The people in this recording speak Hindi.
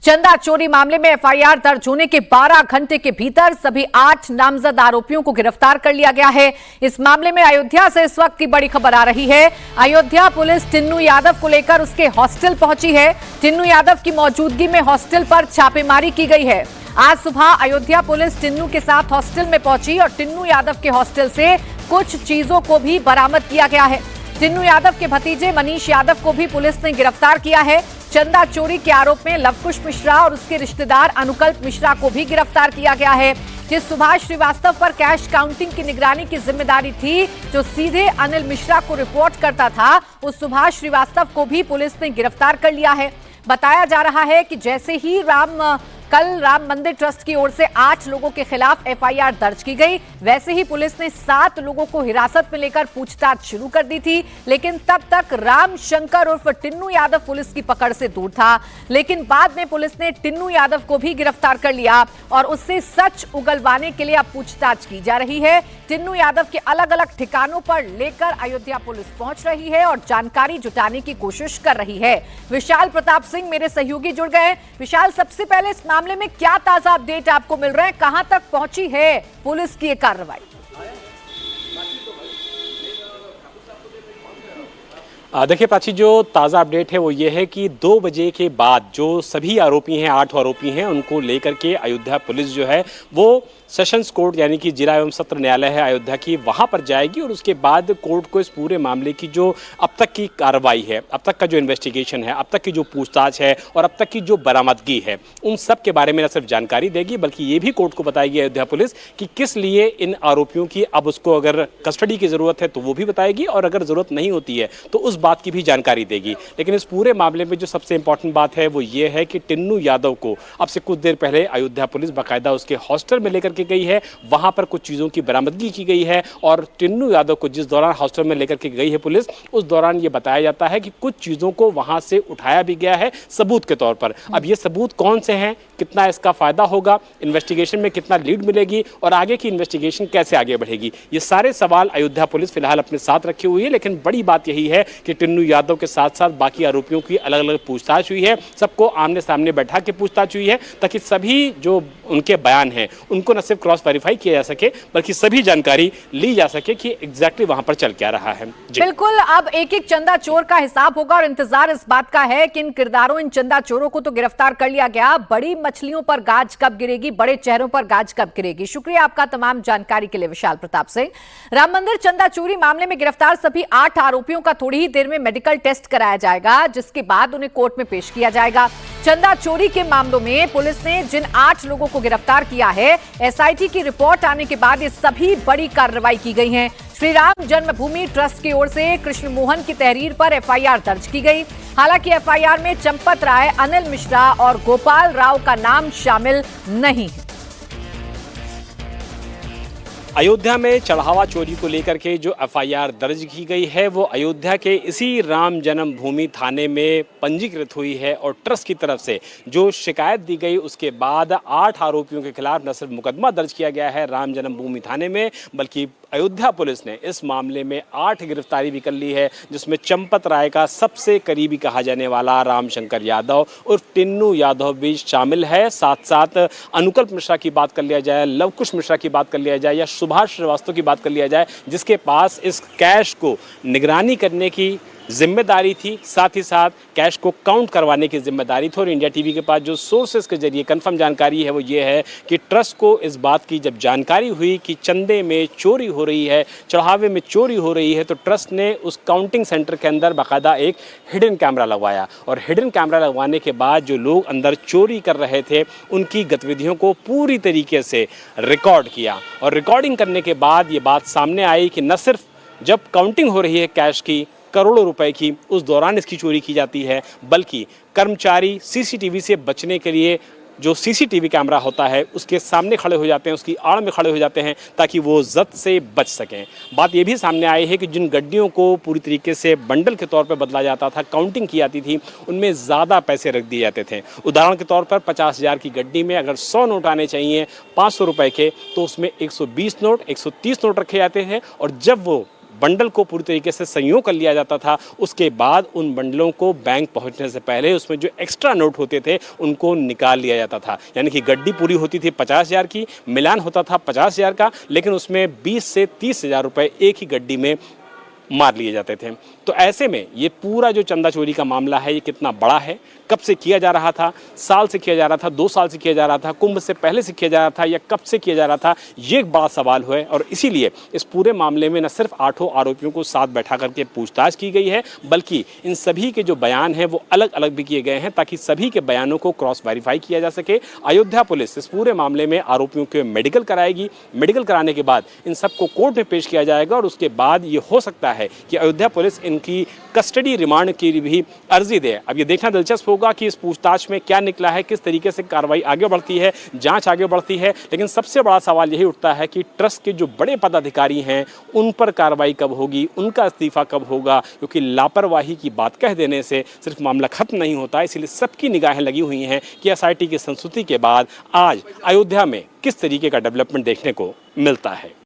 चंदा चोरी मामले में एफआईआर दर्ज होने के 12 घंटे के भीतर सभी 8 नामजद आरोपियों को गिरफ्तार कर लिया गया है। इस मामले में अयोध्या से इस वक्त की बड़ी खबर आ रही है। अयोध्या पुलिस टिन्नू यादव को लेकर उसके हॉस्टल पहुंची है। टिन्नू यादव की मौजूदगी में हॉस्टल पर छापेमारी की गई है। आज सुबह अयोध्या पुलिस टिन्नू के साथ हॉस्टल में पहुंची और टिन्नू यादव के हॉस्टल से कुछ चीजों को भी बरामद किया गया है। टिन्नू यादव के भतीजे मनीष यादव को भी पुलिस ने गिरफ्तार किया है। चंदा चोरी के आरोप में लवकुश मिश्रा और उसके रिश्तेदार अनुकल्प मिश्रा को भी गिरफ्तार किया गया है। जिस सुभाष श्रीवास्तव पर कैश काउंटिंग की निगरानी की जिम्मेदारी थी, जो सीधे अनिल मिश्रा को रिपोर्ट करता था, उस सुभाष श्रीवास्तव को भी पुलिस ने गिरफ्तार कर लिया है। बताया जा रहा है कि जैसे ही कल राम मंदिर ट्रस्ट की ओर से 8 लोगों के खिलाफ एफआईआर दर्ज की गई, वैसे ही पुलिस ने 7 लोगों को हिरासत में लेकर पूछताछ शुरू कर दी थी। लेकिन तब तक राम शंकर उर्फ टिन्नू यादव पुलिस की पकड़ से दूर था। लेकिन बाद में पुलिस ने टिन्नू यादव को भी गिरफ्तार कर लिया और उससे सच उगलवाने के लिए अब पूछताछ की जा रही है। टिन्नू यादव के अलग अलग ठिकानों पर लेकर अयोध्या पुलिस पहुंच रही है और जानकारी जुटाने की कोशिश कर रही है। विशाल प्रताप सिंह मेरे सहयोगी जुड़ गए। विशाल, सबसे पहले इस मामले में क्या ताजा अपडेट आपको मिल रहा है? कहां तक पहुंची है पुलिस की ये कार्रवाई? देखिए प्राची, जो ताज़ा अपडेट है वो ये है कि 2 बजे के बाद जो सभी आरोपी हैं, 8 आरोपी हैं, उनको लेकर के अयोध्या पुलिस जो है वो सेशंस कोर्ट यानी कि जिला एवं सत्र न्यायालय है अयोध्या की, वहां पर जाएगी और उसके बाद कोर्ट को इस पूरे मामले की जो अब तक की कार्रवाई है, अब तक का जो इन्वेस्टिगेशन है, अब तक की जो पूछताछ है और अब तक की जो बरामदगी है, उन सब के बारे में न सिर्फ जानकारी देगी बल्कि ये भी कोर्ट को बताएगी अयोध्या पुलिस कि किस लिए इन आरोपियों की अब उसको अगर कस्टडी की जरूरत है तो वो भी बताएगी और अगर जरूरत नहीं होती है तो उस बात की भी जानकारी देगी। लेकिन इस पूरे मामले में जो सबसे इंपॉर्टेंट बात है वो ये है कि टिन्नू यादव को अब से कुछ देर पहले अयोध्या पुलिस बाकायदा उसके हॉस्टल में लेकर के गई है। वहां पर कुछ चीजों की बरामदगी की गई है और टिन्नू यादव को जिस दौरान हॉस्टल में लेकर के गई है पुलिस, उस दौरान ये बताया जाता है कि कुछ चीजों को वहां से उठाया भी गया है सबूत के तौर पर। अब ये सबूत कौन से हैं, कितना इसका फायदा होगा, इन्वेस्टिगेशन में कितना लीड मिलेगी और आगे की इन्वेस्टिगेशन कैसे आगे बढ़ेगी, ये सारे सवाल अयोध्या पुलिस फिलहाल अपने साथ रखी हुई है। लेकिन बड़ी बात यही है कि टिन्नू यादव के साथ साथ बाकी आरोपियों की अलग अलग पूछताछ हुई है, सबको आमने सामने बैठा के पूछताछ हुई है ताकि सभी जो उनके बयान हैं उनको न सिर्फ क्रॉस वेरीफाई किया जा सके बल्कि सभी जानकारी ली जा सके कि एग्जैक्टली वहां पर चल क्या रहा है। बिल्कुल, अब एक एक चंदा चोर का हिसाब होगा और इंतजार इस बात का है कि इन किरदारों, इन चंदा चोरों को तो गिरफ्तार कर लिया गया, बड़ी मछलियों पर गाज कब गिरेगी, बड़े चेहरों पर गाज कब गिरेगी। शुक्रिया आपका तमाम जानकारी के लिए विशाल प्रताप सिंह। राम मंदिर चंदा चोरी मामले में गिरफ्तार सभी 8 आरोपियों का थोड़ी ही देर में मेडिकल टेस्ट कराया जाएगा, जिसके बाद उन्हें कोर्ट में पेश किया जाएगा। चंदा चोरी के मामलों में पुलिस ने जिन 8 लोगों को गिरफ्तार किया है, एसआईटी की रिपोर्ट आने के बाद ये सभी बड़ी कार्रवाई की गई है। श्री राम जन्मभूमि ट्रस्ट की ओर से कृष्ण मोहन की तहरीर पर एफआईआर दर्ज की गई। हालांकि एफआईआर में चंपत राय, अनिल मिश्रा और गोपाल राव का नाम शामिल नहीं है। अयोध्या में चढ़ावा चोरी को लेकर के जो एफआईआर दर्ज की गई है वो अयोध्या के इसी राम जन्मभूमि थाने में पंजीकृत हुई है और ट्रस्ट की तरफ से जो शिकायत दी गई उसके बाद 8 आरोपियों के खिलाफ न सिर्फ मुकदमा दर्ज किया गया है राम जन्मभूमि थाने में, बल्कि अयोध्या पुलिस ने इस मामले में 8 गिरफ्तारी भी कर ली है, जिसमें चंपत राय का सबसे करीबी कहा जाने वाला राम शंकर यादव उर्फ टिन्नू यादव भी शामिल है। साथ साथ अनुकल्प मिश्रा की बात कर लिया जाए, लवकुश मिश्रा की बात कर लिया जाए या सुभाष श्रीवास्तव की बात कर लिया जाए, जिसके पास इस कैश को निगरानी करने की जिम्मेदारी थी, साथ ही साथ कैश को काउंट करवाने की जिम्मेदारी थी। और इंडिया टीवी के पास जो सोर्सेस के जरिए कंफर्म जानकारी है वो ये है कि ट्रस्ट को इस बात की जब जानकारी हुई कि चंदे में चोरी हो रही है, चढ़ावे में चोरी हो रही है, तो ट्रस्ट ने उस काउंटिंग सेंटर के अंदर बाकायदा एक हिडन कैमरा लगवाया और हिडन कैमरा लगवाने के बाद जो लोग अंदर चोरी कर रहे थे उनकी गतिविधियों को पूरी तरीके से रिकॉर्ड किया। और रिकॉर्डिंग करने के बाद ये बात सामने आई कि न सिर्फ जब काउंटिंग हो रही है कैश की करोड़ों रुपए की, उस दौरान इसकी चोरी की जाती है, बल्कि कर्मचारी सीसीटीवी से बचने के लिए जो सीसीटीवी कैमरा होता है उसके सामने खड़े हो जाते हैं, उसकी आड़ में खड़े हो जाते हैं ताकि वो जद से बच सकें। बात ये भी सामने आई है कि जिन गड्डियों को पूरी तरीके से बंडल के तौर पर बदला जाता था, काउंटिंग की जाती थी, उनमें ज़्यादा पैसे रख दिए जाते थे। उदाहरण के तौर पर 50,000 की गड्डी में अगर 100 नोट आने चाहिए 500 रुपये के, तो उसमें 120 नोट, 130 नोट रखे जाते हैं और जब वो बंडल को पूरी तरीके से संयोग कर लिया जाता था। उसके बाद उन बंडलों को बैंक पहुंचने से पहले उसमें जो एक्स्ट्रा नोट होते थे उनको निकाल लिया जाता था। यानी कि गड्डी पूरी होती थी 50,000 की, मिलान होता था 50,000 का, लेकिन उसमें 20 से 30,000 रुपए एक ही गड्डी में मार लिए जाते थे। तो ऐसे में ये पूरा जो चंदा चोरी का मामला है ये कितना बड़ा है, कब से किया जा रहा था, साल से किया जा रहा था, 2 साल से किया जा रहा था, कुंभ से पहले से किया जा रहा था या कब से किया जा रहा था, ये एक बड़ा सवाल है। और इसीलिए इस पूरे मामले में न सिर्फ 8 आरोपियों को साथ बैठा करके पूछताछ की गई है, बल्कि इन सभी के जो बयान हैं वो अलग अलग भी किए गए हैं ताकि सभी के बयानों को क्रॉस वेरीफाई किया जा सके। अयोध्या पुलिस इस पूरे मामले में आरोपियों के मेडिकल कराएगी। मेडिकल कराने के बाद इन सबको कोर्ट में पेश किया जाएगा और उसके बाद ये हो सकता है कि अयोध्या पुलिस इनकी कस्टडी रिमांड की भी अर्जी दे। अब ये देखना दिलचस्प होगा कि इस पूछताछ में क्या निकला है, किस तरीके से कार्रवाई आगे बढ़ती है, जांच आगे बढ़ती है। लेकिन सबसे बड़ा सवाल यही उठता है कि ट्रस्ट के जो बड़े पदाधिकारी हैं उन पर कार्रवाई कब होगी, उनका इस्तीफा कब होगा, क्योंकि लापरवाही की बात कह देने से सिर्फ मामला खत्म नहीं होता। इसलिए सबकी निगाहें लगी हुई हैं कि एसआईटी की संस्तुति के बाद आज अयोध्या में किस तरीके का डेवलपमेंट देखने को मिलता है।